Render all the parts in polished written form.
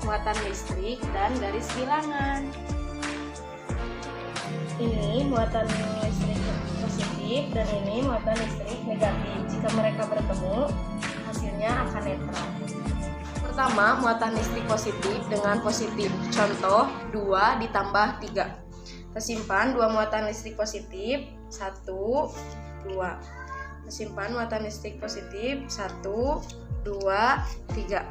muatan listrik dan garis bilangan. Ini muatan listrik positif dan ini muatan listrik negatif. Jika mereka bertemu, hasilnya akan netral. Pertama, muatan listrik positif dengan positif. Contoh, 2 ditambah 3. Tersimpan 2 muatan listrik positif, 1, 2. Tersimpan muatan listrik positif, 1, 2, 3.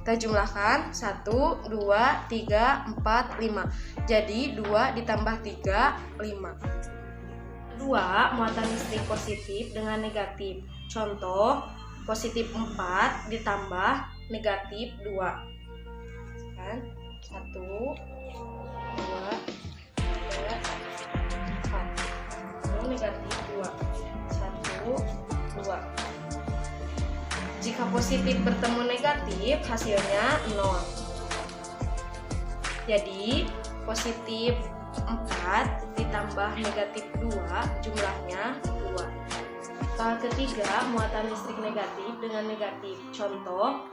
Kita jumlahkan 1, 2, 3, 4, 5. Jadi 2 ditambah 3, 5. Kedua, muatan listrik positif dengan negatif. Contoh, positif 4 ditambah negatif 2. Kan? 1, 2, 3, 4. Lalu negatif 2. 1, 2. Jika positif bertemu negatif, hasilnya 0. Jadi, positif 4 ditambah negatif 2, jumlahnya 2. Soal ketiga, muatan listrik negatif dengan negatif. Contoh,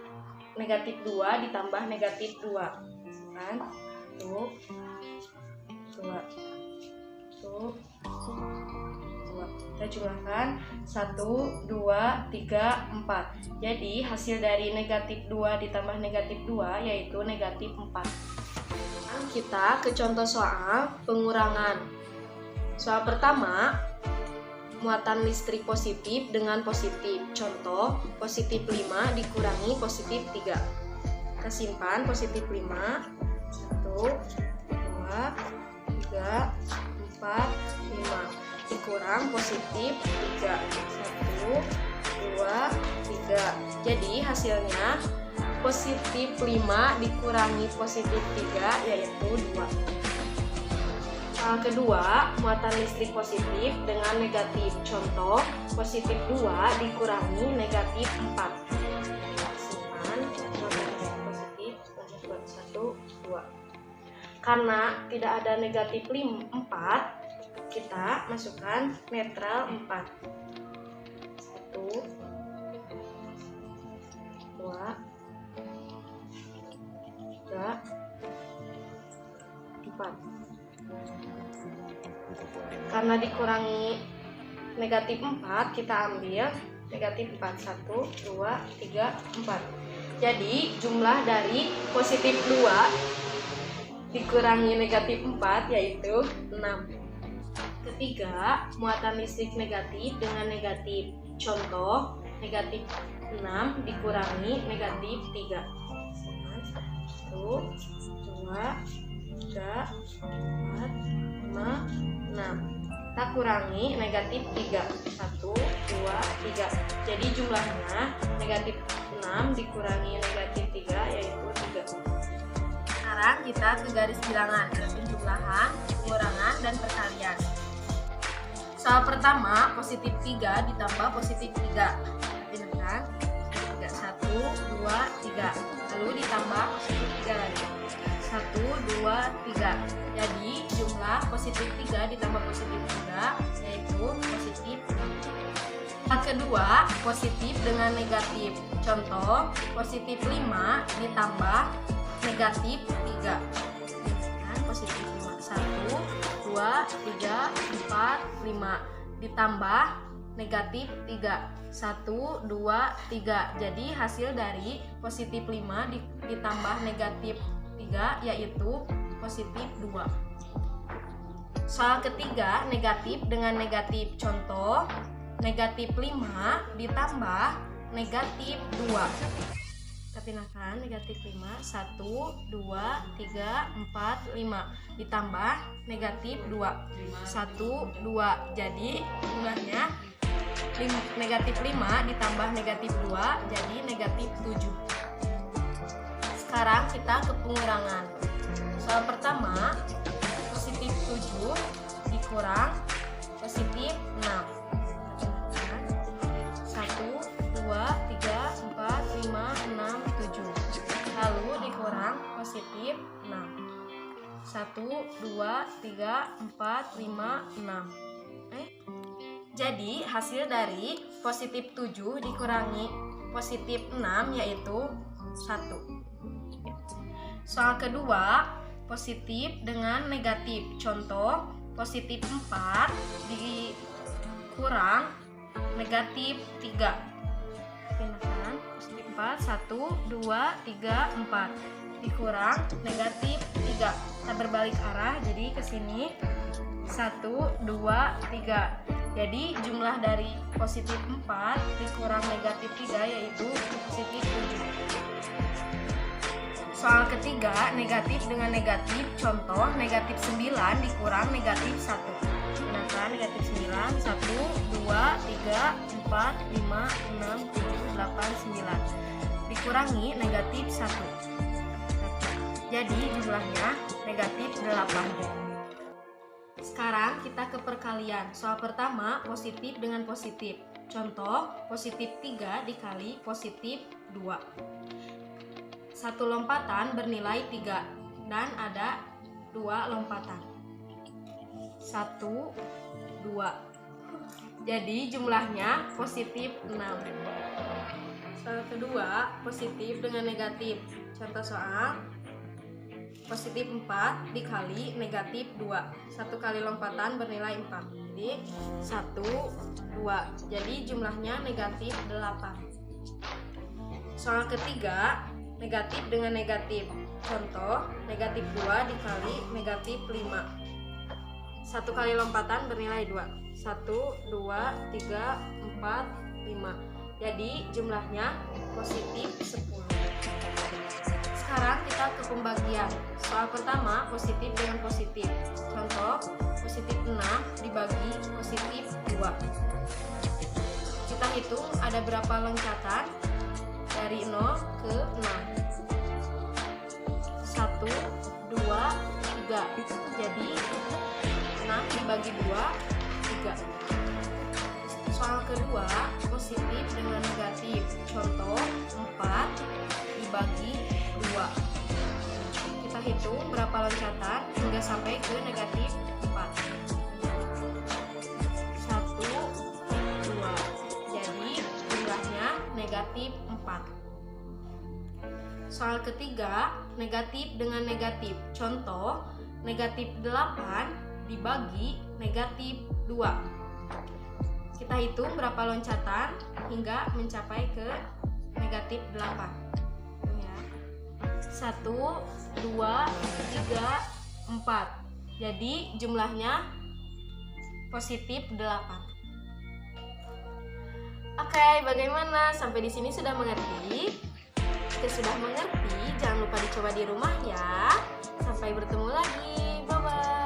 negatif 2 ditambah negatif 2. Kan? 1, 2. 1, 2. Kita jumlahkan 1, 2, 3, 4. Jadi hasil dari negatif 2 ditambah negatif 2 yaitu negatif 4. Kita ke contoh soal pengurangan. Soal pertama, muatan listrik positif dengan positif. Contoh, positif 5 dikurangi positif 3. Kita simpan positif 5. 1, 2, 3, 4, 5. Dikurang positif 3. 1, 2, 3. Jadi hasilnya positif 5 dikurangi positif 3 yaitu 2. Soal kedua, muatan listrik positif dengan negatif. Contoh, positif 2 dikurangi negatif 4. Simpan muatan listrik positif 1, 2. Karena tidak ada negatif 4, kita masukkan netral 4. 1, 2, 3, 4. Karena dikurangi negatif 4, kita ambil negatif 4. 1, 2, 3, 4. Jadi jumlah dari positif 2 dikurangi negatif 4 yaitu 6. Ketiga, muatan listrik negatif dengan negatif. Contoh, negatif 6 dikurangi negatif 3. 1, 2, 3, 4, 5, 6. Kita kurangi negatif 3. 1, 2, 3. Jadi jumlahnya negatif 6 dikurangi negatif 3 yaitu 3. Sekarang kita ke garis bilangan, penjumlahan, pengurangan, dan perkalian. Soal pertama, positif 3 ditambah positif 3. Pindah 1, 2, 3. Lalu ditambah positif 3 lagi. 1, 2, 3. Jadi jumlah positif 3 ditambah positif 3 yaitu positif 6. Yang kedua, positif dengan negatif. Contoh, positif 5 ditambah negatif 3. Positif 5. 1, 2, 3, 4, 5. Ditambah negatif 3. 1, 2, 3. Jadi hasil dari positif 5 ditambah negatif 3 yaitu positif 2. Soal ketiga, negatif dengan negatif. Contoh, negatif 5 ditambah negatif 2. Kita pindahkan negatif 5. 1, 2, 3, 4, 5. Ditambah negatif 2. 1, 2. Jadi jumlahnya negatif 5 ditambah negatif 2 jadi negatif 7. Sekarang kita ke pengurangan. Soal pertama, positif 7 dikurang positif 6. 1, 2, 3, 4, 5, 6, 7. Lalu dikurang positif 6. 1, 2, 3, 4, 5, 6. Jadi hasil dari positif 7 dikurangi positif 6 yaitu 1. Soal kedua, positif dengan negatif. Contoh, positif 4 dikurang negatif 3. Pindahkan positif 4, 1, 2, 3, 4 dikurang negatif 3. Kita berbalik arah, jadi ke sini 1, 2, 3. Jadi jumlah dari positif 4 dikurang negatif 3 yaitu positif 7. Soal ketiga, negatif dengan negatif. Contoh, negatif 9 dikurang negatif 1. Gunakan negatif 9, 1, 2, 3, 4, 5, 6, 7, 8, 9. Dikurangi negatif 1. Jadi jumlahnya negatif 8. Sekarang kita ke perkalian. Soal pertama, positif dengan positif. Contoh, positif 3 dikali positif 2. Satu lompatan bernilai 3 dan ada 2 lompatan. 1, 2. Jadi jumlahnya positif 6. Soal kedua, positif dengan negatif. Contoh soal, positif 4 dikali negatif 2. 1 kali lompatan bernilai 4. Jadi 1, 2. Jadi jumlahnya negatif 8. Soal ketiga, negatif dengan negatif. Contoh, negatif 2 dikali negatif 5. 1 kali lompatan bernilai 2. 1, 2, 3, 4, 5. Jadi jumlahnya positif 10. Sekarang kita ke pembagian. Soal pertama, positif dengan positif. Contoh, positif 6 dibagi positif 2. Kita hitung ada berapa loncatan dari 0 ke 6. 1, 2, 3. Jadi 6 dibagi 2, 3. Soal kedua, positif dengan negatif. Contoh, 4 dibagi 2. Kita hitung berapa loncatan hingga sampai ke negatif 4. 1, 2. Jadi jumlahnya negatif 4. Soal ketiga, negatif dengan negatif. Contoh, negatif 8 dibagi negatif 2. Kita hitung berapa loncatan hingga mencapai ke negatif 8. 1, 2, 3, 4. Jadi jumlahnya positif 8. Oke, bagaimana? Sampai di sini sudah mengerti? Jika sudah mengerti, jangan lupa dicoba di rumah ya. Sampai bertemu lagi. Bye-bye.